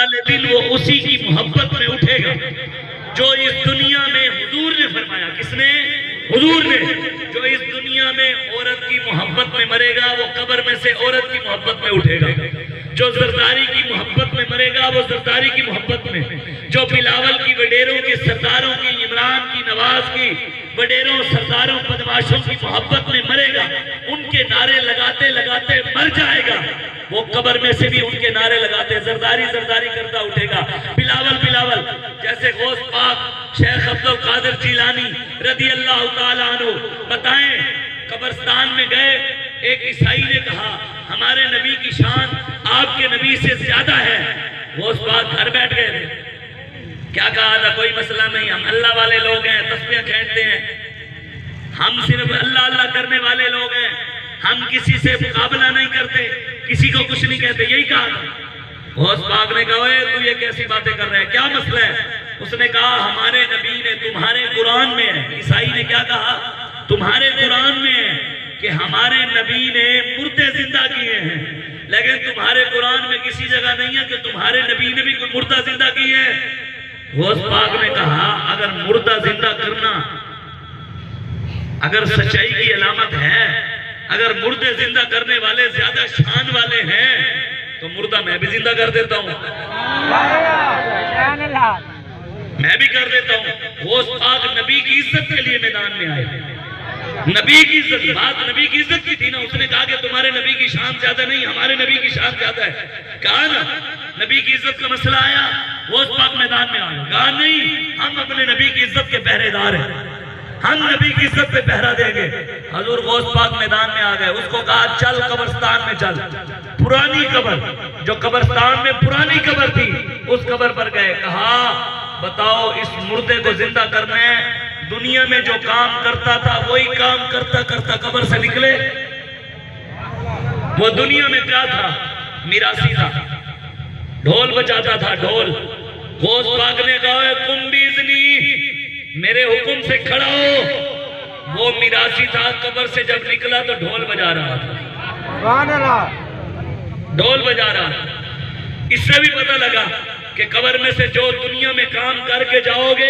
वाले दिन वो उसी की मोहब्बत में उठेगा जो इस दुनिया में हुजूर ने फरमाया। किसने? हुजूर ने। जो इस दुनिया में औरत की मोहब्बत में मरेगा वो कब्र में से औरत की मोहब्बत में उठेगा। जो जरदारी की मोहब्बत में मरेगा वो जरदारी की मोहब्बत में। जो बिलावल की वडेरों के सरदारों की, इमरान की, नवाज की वडेरों सरदारों बदमाशों की मोहब्बत में मरेगा, उनके नारे लगाते लगाते मर जाएगा। वो कब्र में से भी उनके नारे लगाते जरदारी जरदारी करता उठेगा। बिलावल बिलावल जैसे गौस पाक शेख अब्दुल कादिर जिलानी रदी अल्लाह ताला अन्हु बताएं, कब्रिस्तान में गए, एक ईसाई ने कहा हमारे नबी की शान आपके नबी से ज्यादा है। गौस पाक घर बैठ गए थे। क्या कहा था? कोई मसला नहीं, हम अल्लाह वाले लोग हैं, तस्बीह खींचते हैं, हम सिर्फ अल्लाह अल्लाह करने वाले लोग हैं, हम किसी से मुकाबला नहीं करते, किसी को कुछ नहीं कहते। यही कहा था। गौस पाक ने कहा तू ये कैसी बातें कर रहे हैं, क्या मसला है? उसने कहा हमारे नबी ने तुम्हारे कुरान में है। ईसाई ने क्या कहा? तुम्हारे कुरान में है कि हमारे नबी ने मुर्दे जिंदा किए हैं, लेकिन तुम्हारे कुरान में किसी जगह नहीं है कि तुम्हारे नबी ने भी कोई मुर्दा जिंदा की है। गौस पाक ने कहा अगर मुर्दा जिंदा करना अगर सच्चाई की अलामत है, अगर मुर्दे जिंदा करने वाले ज्यादा शान वाले हैं तो मुर्दा मैं भी जिंदा कर देता हूँ, मैं भी कर देता हूँ। गौस पाक नबी की इज्जत के लिए मैदान में आए। नबी की इज्जत, बात नबी की इज्जत की थी ना। उसने कहा कि तुम्हारे नबी की शान ज्यादा नहीं, हमारे नबी की शान ज्यादा है। कहा ना नबी की इज्जत का मसला आया, गौस पाक मैदान में आ गए। कहा नहीं, हम अपने नबी की इज्जत के पहरेदार हैं, हम नबी की इज्जत पे पहरा देंगे। हजूर गौस पाक मैदान में आ गए। उसको कहा चल कब्रिस्तान में चल, पुरानी कब्र जो कब्रिस्तान में पुरानी कब्र थी उस कब्र पर गए। कहा बताओ इस मुर्दे को जिंदा करने दुनिया में जो काम करता था वही काम करता करता कब्र से निकले। वो दुनिया में क्या था? मिरासी था, ढोल बजाता था, ढोल। गौस पाक ने कहा तुम भी इतनी मेरे हुक्म से खड़ा हो। वो मिरासी था, कब्र से जब निकला तो ढोल बजा रहा था, ढोल बजा रहा था। इससे भी पता लगा कि कब्र में से जो दुनिया में काम करके जाओगे,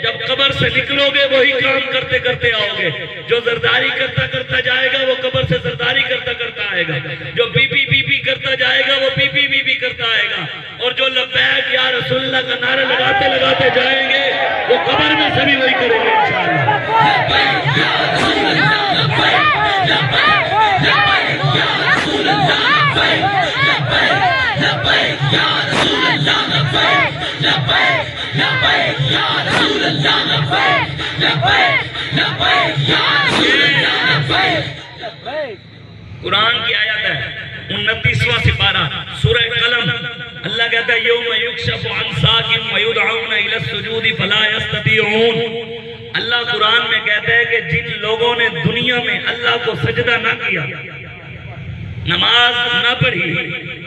जब कब्र से निकलोगे वही काम करते करते आओगे। जो जरदारी करता करता जाएगा वो कब्र से जरदारी करता करता आएगा। जो बीबी बीबी करता जाएगा वो बीबी बीबी करता आएगा। और जो लब्बैक या रसूलुल्लाह का नारा लगाते लगाते जाएंगे वो कब्र में से भी वही करेंगे इंशाअल्लाह। कुरान की आयत है 29वां सिपारा सूरह कलम। अल्लाह कहता है यौम युक्शफु अन साकिन व युदऊना इला सुजूद फला यस्ततीऊन। अल्लाह कुरान में कहता है कि जिन लोगों ने दुनिया में अल्लाह को सजदा ना किया, नमाज ना पढ़ी,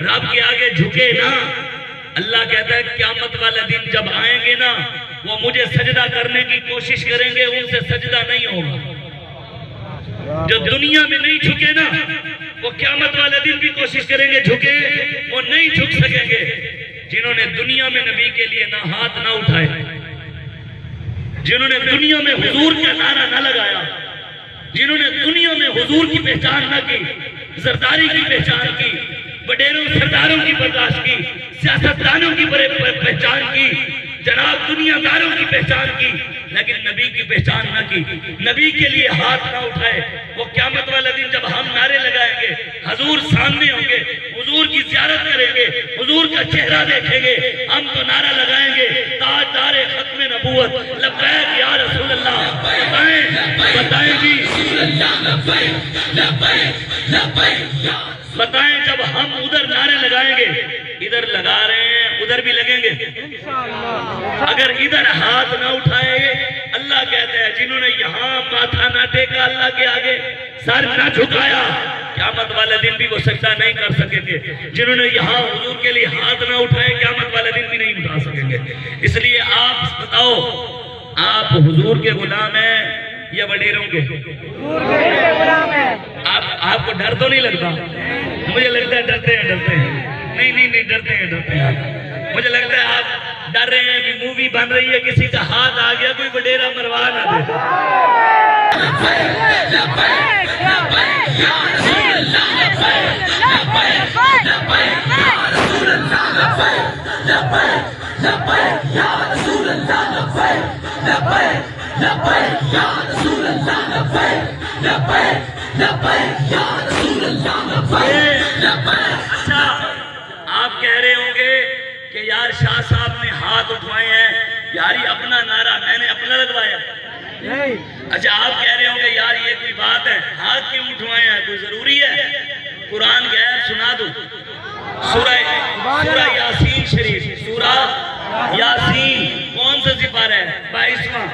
रब के आगे झुके ना, अल्लाह कहता है क़यामत वाले दिन जब आएंगे ना वो मुझे सजदा करने की कोशिश करेंगे, उनसे सजदा नहीं होगा। जो दुनिया में नहीं झुके ना वो क़यामत वाले दिन भी कोशिश करेंगे झुके, वो नहीं झुक सकेंगे। जिन्होंने दुनिया में नबी के लिए ना हाथ ना उठाए, जिन्होंने दुनिया में हुजूर का नारा ना लगाया, जिन्होंने दुनिया में हुजूर की पहचान ना की, जरदारी की पहचान की, वडेरों सरदारों की बर्दाश्त की, सियासतदानों की पहचान की, जनाब दुनियादारों की पहचान की, लेकिन नबी की पहचान ना की, नबी के लिए हाथ ना उठाए, वो क़यामत वाला दिन जब हम नारे लगाएंगे, हुजूर सामने होंगे, हुजूर की ज़ियारत करेंगे, हुजूर का चेहरा देखेंगे, हम तो नारा लगाएंगे ताजदारे खत्म नबूवत लब्बैक या रसूल अल्लाह। बताएं जी, बताएं जब हम उधर नारे लगाएंगे, इधर लगा रहे हैं उधर भी लगेंगे। अगर इधर हाथ ना उठाए, अल्लाह कहता है जिन्होंने यहाँ माथा ना टेका अल्लाह के आगे, सर ना झुकाया, क़यामत वाले दिन भी वो सजदा नहीं कर सकेंगे। जिन्होंने यहाँ हुजूर के लिए हाथ ना उठाए, क़यामत वाले दिन भी नहीं उठा सकेंगे। इसलिए आप बताओ, आप हुजूर के गुलाम हैं या वडेरों के? आपको डर तो नहीं लगता? मुझे लगता है डरते हैं, डरते हैं। नहीं नहीं नहीं, डरते हैं, डरते हैं। मुझे लगता है आप डर रहे हैं कि मूवी बन रही है, किसी का हाथ आ गया, कोई वडेरा मरवा ना दे। अच्छा, आप कह रहे होंगे कि यार शाह साहब ने हाथ उठवाए हैं, यार ये अपना नारा, मैंने अपना लगवाया। अच्छा, आप कह रहे होंगे यार ये कोई बात है, हाथ क्यों उठवाए हैं, कोई जरूरी है? कुरान की आयत सुना दूं, सूरह यासीन शरीफ, सूरह यासीन कौन सा सिपारा है? 22वां।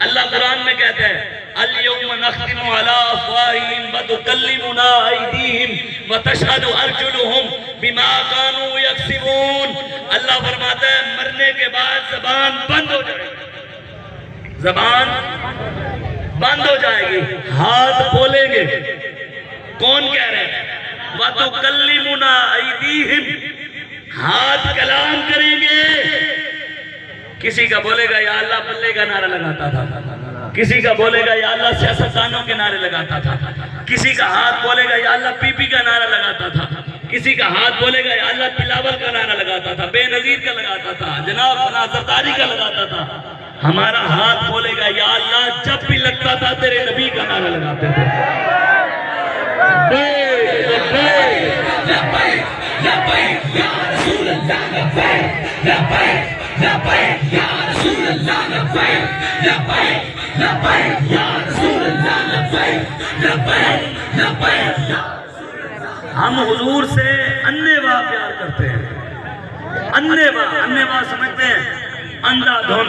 अल्लाह कुरान में कहता है अल-यौम नख्तिमु अला अफ़वाहिहिम व तुकल्लिमुना अयदीहिम व तशहदु अर्जुलुहुम बिमा कानू यक्सिबून। अल्लाह फरमाता है मरने के बाद ज़बान बंद हो जाएगी, ज़बान बंद हो जाएगी, हाथ बोलेंगे। कौन कह रहे हैं? व तुकल्लिमुना अयदीहिम, हाथ कलाम करेंगे। किसी का बोलेगा या अल्लाह बल्ले का नारा लगाता था, किसी का बोलेगा या अल्लाह सियासतदानों के नारे लगाता था, किसी का हाथ बोलेगा या अल्लाह पीपी का नारा लगाता था, किसी का हाथ बोलेगा या अल्लाह बिलावल का नारा लगाता था, बेनजीर का लगाता था, जनाब सरदारी का लगाता था। हमारा हाथ बोलेगा या अल्लाह जब भी लगता था तेरे नबी का नारा लगाते थे। हम हुजूर से अन्नेवाह प्यार करते हैं, अन्नेवाह समझते हैं, अंधाधुन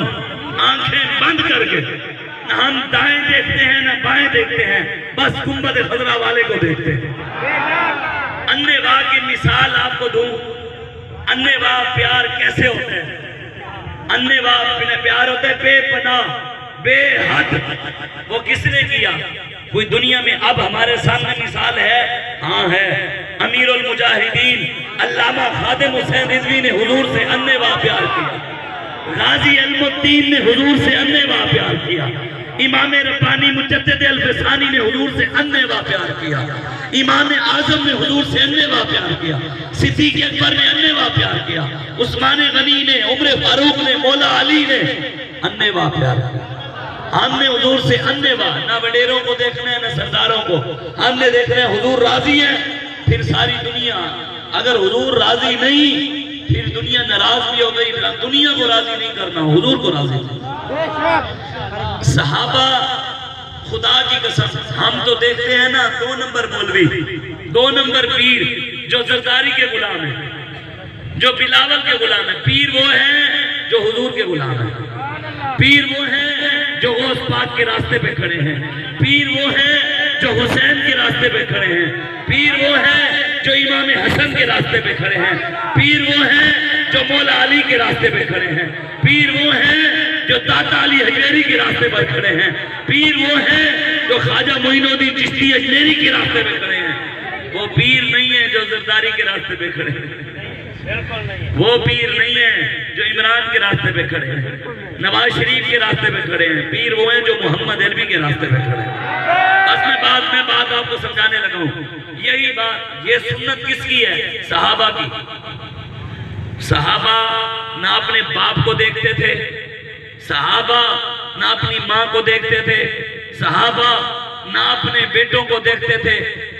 आंखें बंद करके, न हम दाएं देखते हैं न बाएं देखते हैं, बस गुंबद खजरा वाले को देखते हैं। अन्नेवाह की मिसाल आपको दूं, अन्नेवाह प्यार कैसे होता है? अन्नेवाह प्यार होता है बेपनाह, बेहद। वो किसने किया? कोई दुनिया में अब हमारे सामने मिसाल है? हाँ है, अमीरुल मुजाहिदीन अल्लामा खादिम हुसैन रिजवी ने हुजूर से अन्नेवाह प्यार किया, गाजी अलमुद्दीन ने हुजूर से अन्नेवाह प्यार किया, इमाम रब्बानी मुजद्दिद अल-फसानी ने हुजूर से अन्नेवाह प्यार किया, इमाम आजम ने हुजूर से अन्नेवाह प्यार किया, सिद्दीक़ अकबर ने अन्नेवाह प्यार किया, उस्मान गनी ने, उमर फारूक ने, मौला अली ने अन्नेवाह प्यार किया। हमने हुजूर से अन्नेवाह, ना वडेरों को देखना है ना सरदारों को, हमने देखना है हुजूर राजी है, फिर सारी दुनिया। अगर हुजूर राजी नहीं फिर दुनिया नाराज भी हो गई। दुनिया को राजी नहीं करना, हुजूर को राजी करना। सहाबा खुदा की कसम, हम तो देखते हैं ना 2 नंबर मौलवी, 2 नंबर पीर जो जरदारी के गुलाम है, जो बिलावल के गुलाम है। पीर वो है जो हुजूर के गुलाम है, पीर वो है जो गौस पाक के रास्ते पे खड़े हैं, पीर वो है जो हुसैन के रास्ते पे खड़े हैं, पीर वो है जो इमाम हसन के रास्ते पे खड़े हैं, पीर वो है जो मौला अली के रास्ते पे खड़े हैं, पीर वो है जो दाता अली हजवेरी के रास्ते पर खड़े हैं, पीर वो है जो ख्वाजा मोइनुद्दीन चिश्ती अजमेरी के रास्ते पे खड़े हैं। वो पीर नहीं है जो जरदारी के रास्ते पे खड़े हैं, वो पीर नहीं है जो इमरान के रास्ते पे खड़े हैं, नवाज शरीफ के रास्ते पे खड़े हैं। पीर वो हैं जो मोहम्मद अलवी के रास्ते पे खड़े हैं। बस मैं बात आपको समझाने लगा हूं। यही बात, ये सुन्नत किसकी है? सहाबा की। सहाबा ना अपने बाप को देखते थे, सहाबा ना अपनी माँ को देखते थे, सहाबा ना अपने बेटों को देखते थे,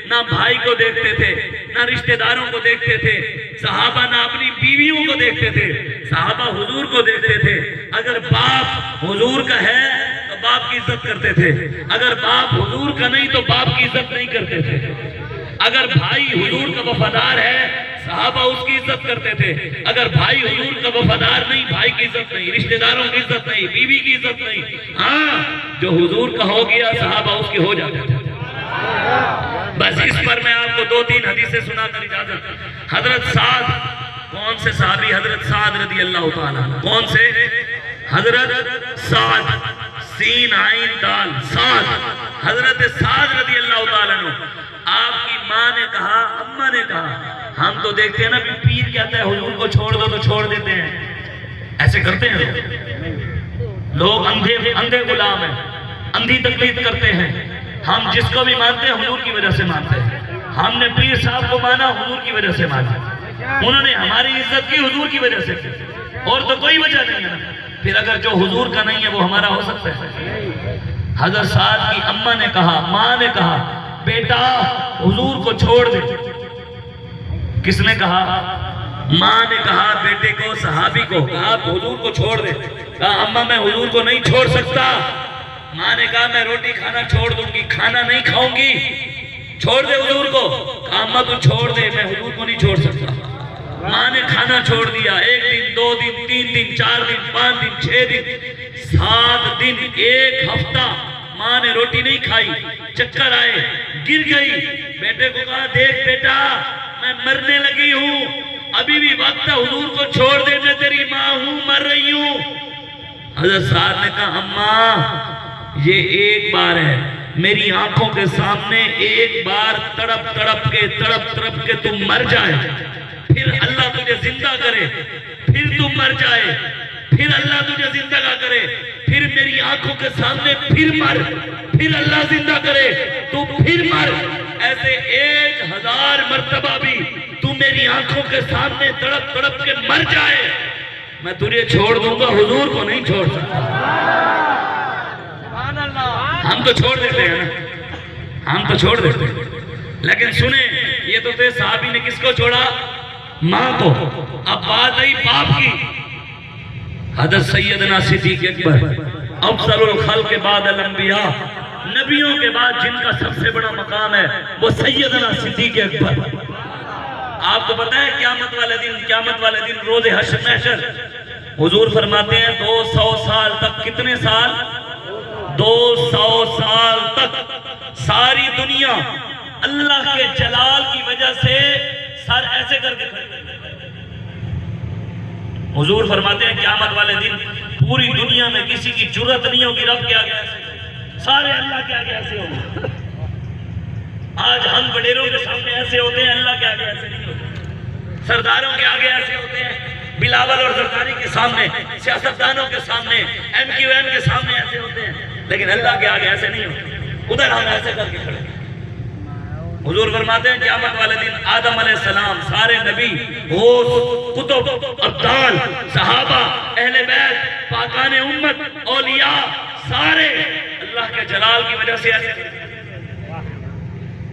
ना भाई को देखते थे, ना रिश्तेदारों को देखते थे। सहाबा ना अपनी बीवियों को देखते थे, सहाबा हुजूर को देखते थे। अगर बाप हुजूर का है तो बाप की इज्जत करते थे, अगर बाप हुजूर का नहीं तो बाप की इज्जत नहीं करते थे। अगर भाई हुजूर का वफादार है, सहाबा उसकी इज्जत करते थे। अगर भाई हुजूर का वफादार नहीं, भाई की इज्जत नहीं, रिश्तेदारों की इज्जत नहीं, बीवी की इज्जत नहीं। हाँ, जो हुजूर का हो गया सहाबा उसके हो जाते थे। बस इस पर मैं आपको 2-3 हदीसें सुनाकर इजाजत। हजरत साद, कौन से सहाबी? हजरत साद रदी अल्लाह ताला। कौन से? हजरत साद, सीन आइन दाल, साद, हजरत साद रदी अल्लाह ताला। आपकी माँ ने कहा, अम्मा ने कहा, हम तो देखते हैं ना पीर कहता है हुजूर को छोड़ दो तो छोड़ देते हैं, ऐसे करते हैं लोग अंधे गुलाम हैं, अंधी तकलीफ करते हैं। हम जिसको भी मानते हैं हुजूर की वजह से मानते हैं। हमने पीर साहब को माना, हुजूर की वजह से माना। उन्होंने हमारी इज्जत की हुजूर की वजह से की, और तो कोई वजह नहीं है ना। फिर अगर जो हुजूर का नहीं है वो हमारा हो सकता है? हजरत साद की अम्मा ने कहा, माँ ने कहा, बेटा हुजूर को छोड़ दे। किसने कहा? माँ ने कहा बेटे को, सहाबी को कहा हुजूर को छोड़ दे। कहा अम्मा मैं हुजूर को नहीं छोड़ सकता। माँ ने कहा मैं रोटी खाना छोड़ दूंगी, खाना नहीं खाऊंगी, छोड़ दे हुजूर को। कहा अम्मा तू छोड़ दे, मैं हुजूर को नहीं छोड़ सकता। माँ ने खाना छोड़ दिया। 1 दिन, 2 दिन, 3 दिन, 4 दिन, 5 दिन, 6 दिन, 7 दिन, 1 हफ्ता माँ ने रोटी नहीं खाई। चक्कर आए, गिर गई। बेटे को कहा देख बेटा मैं मरने लगी हूँ, अभी भी वक्त है, हुजूर को छोड़ दे, मैं तेरी माँ हूँ, मर रही हूँ। हजरत साहब ने कहा अम्मा ये एक बार है, मेरी आंखों के सामने एक बार तड़प तड़प के तू मर जाए, फिर अल्लाह तुझे जिंदा करे, फिर तू मर जाए, फिर अल्लाह तुझे जिंदा करे, फिर मेरी आंखों के सामने फिर मर, फिर अल्लाह जिंदा करे, तू फिर मर। ऐसे 1000 मर्तबा भी तू मेरी आंखों के सामने तड़प के मर जाए, मैं तुझे छोड़ दूंगा, हुजूर को नहीं छोड़ सकता। हम तो छोड़ देते हैं ना, हम तो छोड़ देते हैं। लेकिन सुने, ये तो थे साहबी ने किसको छोड़ा? माँ को। अब बात आई बाप की। हज़रत सैयदना सिद्दीक़ अकबर अफ़ज़लुल खल्क़ के बाद अल-अंबिया, नबियों के बाद जिनका सबसे बड़ा मकाम है वो सैयदना सिद्दीक़ अकबर। आपको पता है क़यामत वाले दिन रोज़े हश्र महशर हुजूर फरमाते हैं 200 साल तक, कितने साल? 200 साल तक सारी दुनिया अल्लाह के जलाल की वजह से सर ऐसे करके खड़े। हुजूर फरमाते हैं क़यामत वाले दिन पूरी दुनिया में किसी की जुर्रत नहीं होगी रब के आगे ऐसे, सारे अल्लाह के आगे ऐसे होंगे। आज हम बड़ेरों के सामने ऐसे होते हैं, अल्लाह के आगे ऐसे नहीं होते। सरदारों के आगे ऐसे होते हैं, बिलावल और जरदारी के सामने, सियासतदानों के सामने, MQM के सामने ऐसे होते हैं, लेकिन अल्लाह के आगे ऐसे नहीं होते। उधर हम ऐसे करके खड़े। हुजूर फरमाते हैं क़यामत वाले दिन आदम अलैहिस्सलाम, सारे नबी, गौस, कुतुब, अब्दाल, सहाबा, अहले बैत, पाकाने उम्मत, औलिया, सारे अल्लाह के जलाल की वजह से ऐसे।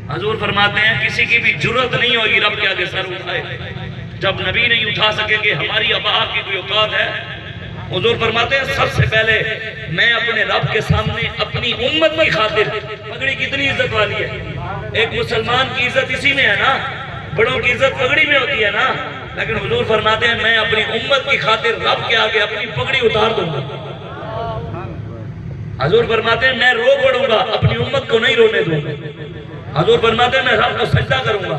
हुजूर फरमाते हैं किसी की भी जुर्रत नहीं होगी रब के आगे सर उठाए। जब नबी नहीं उठा सकेंगे, हमारी अब आपकी कोई औकात है? हुजूर फरमाते हैं सबसे पहले मैं अपने रब के सामने अपनी उम्मत की खातिर, पगड़ी कितनी इज्जत वाली है, एक मुसलमान की इज्जत इसी में है ना, बड़ों की इज्जत पगड़ी में होती है ना। लेकिन हुजूर फरमाते हैं मैं अपनी उम्मत की खातिर रब के आगे अपनी पगड़ी उतार दूंगा। हुजूर फरमाते हैं मैं रो पड़ूंगा, अपनी उम्मत को नहीं रोने दूंगा। हुजूर फरमाते हैं मैं रब को सजदा करूंगा,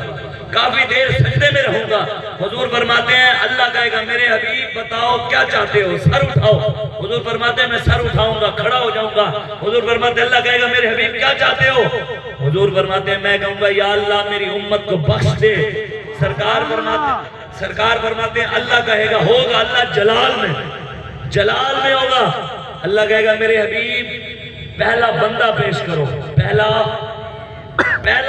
काफी देर सजदे में रहूंगा। हुजूर फरमाते हैं अल्लाह कहेगा मेरे हबीब बताओ क्या चाहते हो, सर उठाओ। हुजूर फरमाते हैं मैं सर उठाऊंगा, खड़ा हो जाऊंगा। हुजूर फरमाते हैं अल्लाह कहेगा मेरे हबीब क्या चाहते हो? हुजूर फरमाते हैं मैं कहूंगा या अल्लाह मेरी उम्मत को बख्श दे। सरकार फरमाते हैं अल्लाह कहेगा होगा, अल्लाह जलाल में होगा। अल्लाह कहेगा मेरे हबीब पहला बंदा पेश करो, पहला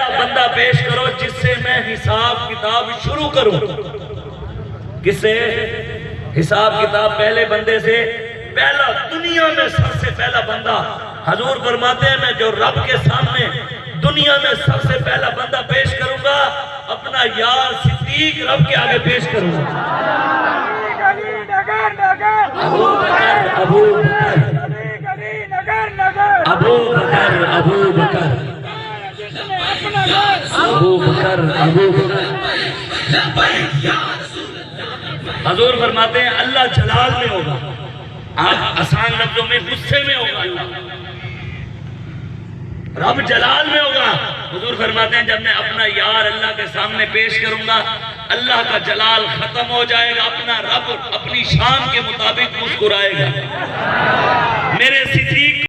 बंदा पेश करो जिससे मैं हिसाब किताब शुरू करूं। किससे हिसाब किताब? पहले बंदे से, पहला दुनिया में सबसे पहला बंदा। हुजूर फरमाते हैं मैं जो रब के सामने दुनिया में सबसे पहला बंदा पेश करूंगा, अपना यार सिद्दीक रब के आगे पेश करूंगा। अबू बकर। हुजूर फरमाते हैं अल्लाह जलाल में होगा, आप आसान लफ्जों में गुस्से में होगा, अल्लाह रब जलाल में होगा। हुजूर फरमाते हैं जब मैं अपना यार अल्लाह के सामने पेश करूंगा, अल्लाह का जलाल खत्म हो जाएगा, अपना रब अपनी शान के मुताबिक मुस्कुराएगा। मेरे सिद्दीक